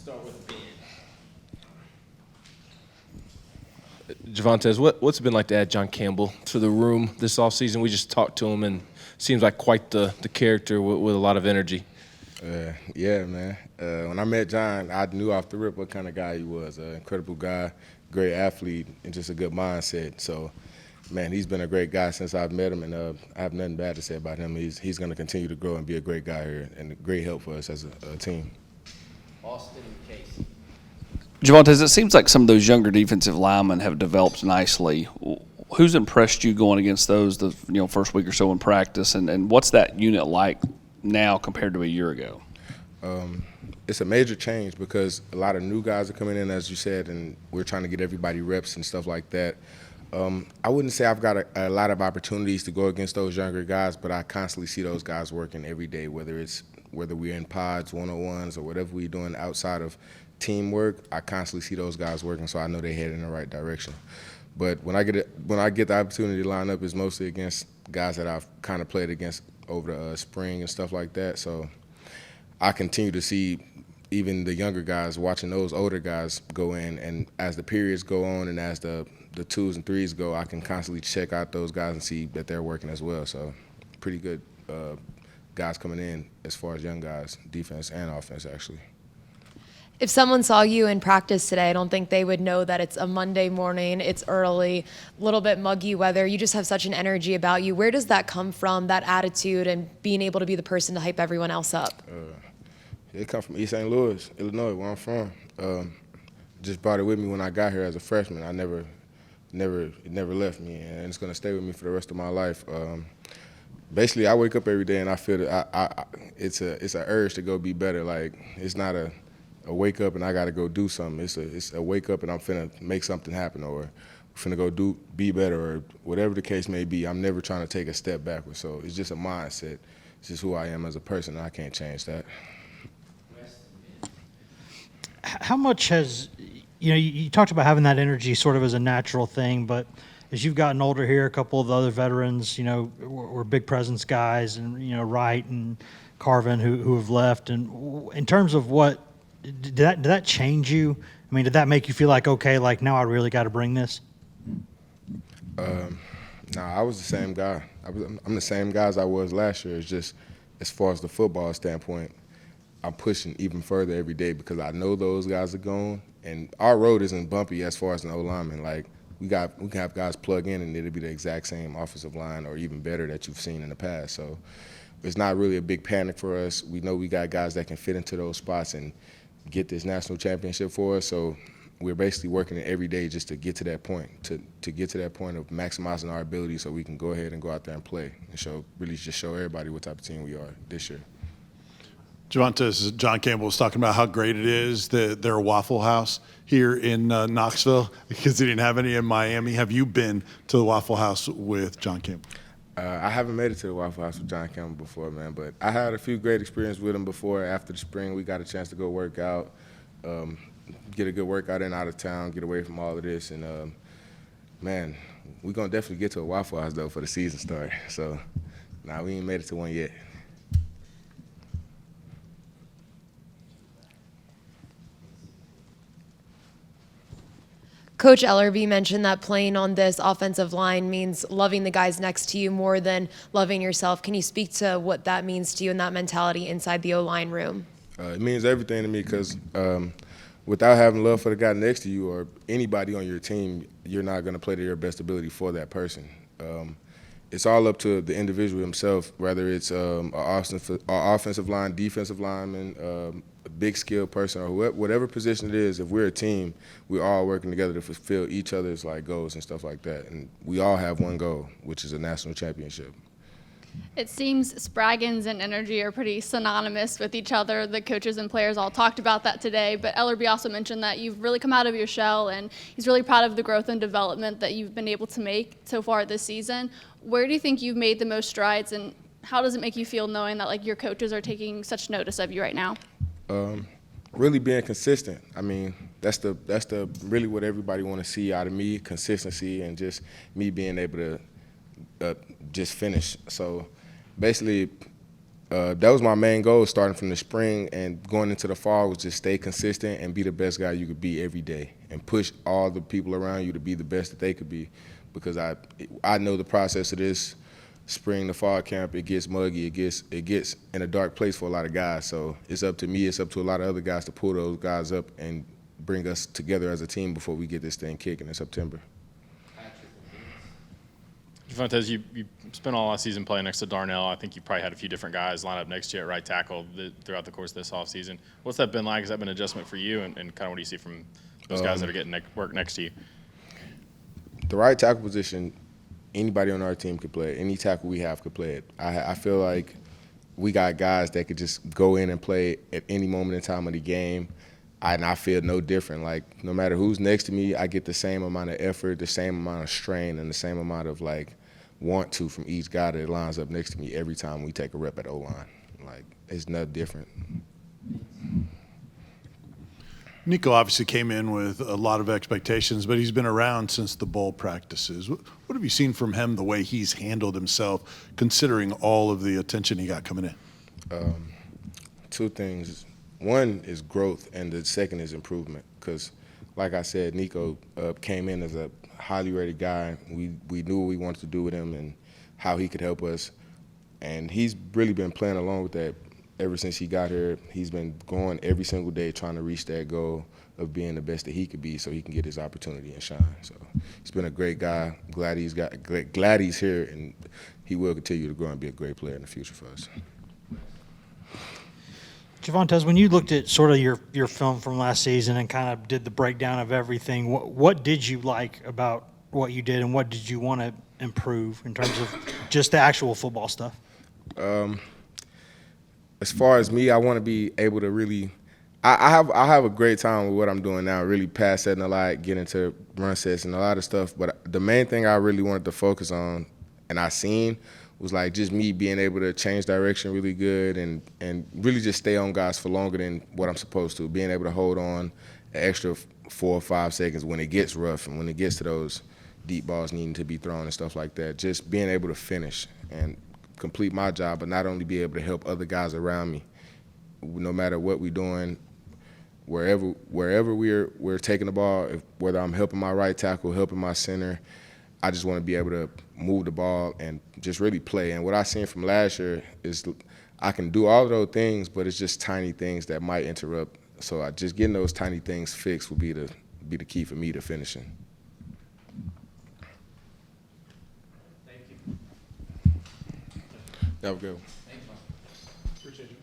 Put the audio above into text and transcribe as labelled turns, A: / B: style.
A: Start with Ben.
B: Javontez, what's it been like to add John Campbell to the room this offseason? We just talked to him and seems like quite the character with a lot of energy.
C: Yeah, man. When I met John, I knew off the rip what kind of guy he was. An incredible guy, great athlete, and just a good mindset. So, man, he's been a great guy since I've met him, and I have nothing bad to say about him. He's going to continue to grow and be a great guy here and a great help for us as a team.
A: Austin and Casey.
D: Javontez, it seems like some of those younger defensive linemen have developed nicely. Who's impressed you going against those the first week or so in practice, and what's that unit like now compared to a year ago?
C: It's a major change because a lot of new guys are coming in, as you said, and we're trying to get everybody reps and stuff like that. I wouldn't say I've got a lot of opportunities to go against those younger guys, but I constantly see those guys working every day, whether we're in pods, one-on-ones, or whatever we're doing outside of teamwork. I constantly see those guys working, so I know they're headed in the right direction. But when I get the opportunity to line up, it's mostly against guys that I've kind of played against over the spring and stuff like that. So I continue to see even the younger guys watching those older guys go in, and as the periods go on and as the twos and threes go, I can constantly check out those guys and see that they're working as well. So pretty good guys coming in as far as young guys, defense and offense, actually.
E: If someone saw you in practice today, I don't think they would know that it's a Monday morning, it's early, a little bit muggy weather. You just have such an energy about you. Where does that come from, that attitude and being able to be the person to hype everyone else up?
C: It comes from East St. Louis, Illinois, where I'm from. Just brought it with me when I got here as a freshman. I never left me, and it's going to stay with me for the rest of my life. Basically, I wake up every day and I feel that it's an urge to go be better. Like, it's not a wake up and I got to go do something. It's a wake up and I'm finna make something happen, or finna go be better, or whatever the case may be. I'm never trying to take a step backwards. So it's just a mindset. It's just who I am as a person, and I can't change that.
F: How much has, you talked about having that energy sort of as a natural thing, but as you've gotten older here, a couple of the other veterans, were big presence guys, and, Wright and Carvin who have left. And in terms of did that change you? I mean, did that make you feel like, okay, like now I really got to bring this?
C: No, I was the same guy. I'm the same guy as I was last year. It's just as far as the football standpoint, I'm pushing even further every day because I know those guys are gone, and our road isn't bumpy as far as an O-lineman. Like, we can have guys plug in and it'll be the exact same offensive line or even better that you've seen in the past. So it's not really a big panic for us. We know we got guys that can fit into those spots and get this national championship for us. So we're basically working it every day just to get to that point, to get to that point of maximizing our ability so we can go ahead and go out there and play and really show everybody what type of team we are this year.
G: Javontez, John Campbell was talking about how great it is that they're a Waffle House here in Knoxville because he didn't have any in Miami. Have you been to the Waffle House with John Campbell?
C: I haven't made it to the Waffle House with John Campbell before, man, but I had a few great experiences with him before. After the spring, we got a chance to go work out, get a good workout in out of town, get away from all of this, and man, we're gonna definitely get to a Waffle House though for the season start. So, we ain't made it to one yet.
E: Coach Ellerby mentioned that playing on this offensive line means loving the guys next to you more than loving yourself. Can you speak to what that means to you and that mentality inside the O-line room?
C: It means everything to me because without having love for the guy next to you or anybody on your team, you're not going to play to your best ability for that person. It's all up to the individual himself, whether it's an offensive line, defensive lineman, a big skilled person, or whatever position it is. If we're a team, we're all working together to fulfill each other's goals and stuff like that. And we all have one goal, which is a national championship.
H: It seems Spraggins and energy are pretty synonymous with each other. The coaches and players all talked about that today, but Ellerby also mentioned that you've really come out of your shell, and he's really proud of the growth and development that you've been able to make so far this season. Where do you think you've made the most strides, and how does it make you feel knowing that your coaches are taking such notice of you right now?
C: Really being consistent. I mean, that's the really what everybody want to see out of me, consistency, and just me being able to just finish. So basically, that was my main goal starting from the spring and going into the fall was just stay consistent and be the best guy you could be every day and push all the people around you to be the best that they could be because I know the process of this spring to fall camp. It gets muggy. It gets in a dark place for a lot of guys. So it's up to me. It's up to a lot of other guys to pull those guys up and bring us together as a team before we get this thing kicking in September.
I: Javontez, you spent all last season playing next to Darnell. I think you probably had a few different guys line up next to you at right tackle throughout the course of this offseason. What's that been like? Has that been an adjustment for you? And kind of what do you see from those guys that are getting work next to you?
C: The right tackle position, anybody on our team could play it. Any tackle we have could play it. I feel like we got guys that could just go in and play at any moment in time of the game. And I feel no different. Like, no matter who's next to me, I get the same amount of effort, the same amount of strain, and the same amount of, like, want to from each guy that lines up next to me every time we take a rep at O-line. Like, it's nothing different.
G: Nico obviously came in with a lot of expectations, but he's been around since the bowl practices. What have you seen from him, the way he's handled himself, considering all of the attention he got coming in?
C: Two things. One is growth, and the second is improvement. Because, like I said, Nico came in as a highly rated guy. We knew what we wanted to do with him and how he could help us. And he's really been playing along with that ever since he got here. He's been going every single day trying to reach that goal of being the best that he could be so he can get his opportunity and shine. So he's been a great guy. Glad he's here, and he will continue to grow and be a great player in the future for us.
F: Javontez, when you looked at sort of your film from last season and kind of did the breakdown of everything, what did you like about what you did and what did you want to improve in terms of just the actual football stuff?
C: As far as me, I want to be able to really I have a great time with what I'm doing now, really pass setting a lot, get into run sets and a lot of stuff. But the main thing I really wanted to focus on and I seen was like just me being able to change direction really good and really just stay on guys for longer than what I'm supposed to, being able to hold on an extra 4 or 5 seconds when it gets rough and when it gets to those deep balls needing to be thrown and stuff like that. Just being able to finish and complete my job, but not only be able to help other guys around me, no matter what we're doing, wherever we're taking the ball, whether I'm helping my right tackle, helping my center, I just want to be able to move the ball and just really play. And what I seen from last year is I can do all of those things, but it's just tiny things that might interrupt. So just getting those tiny things fixed would be the key for me to finishing. That was good.
A: Thanks, man. Appreciate you.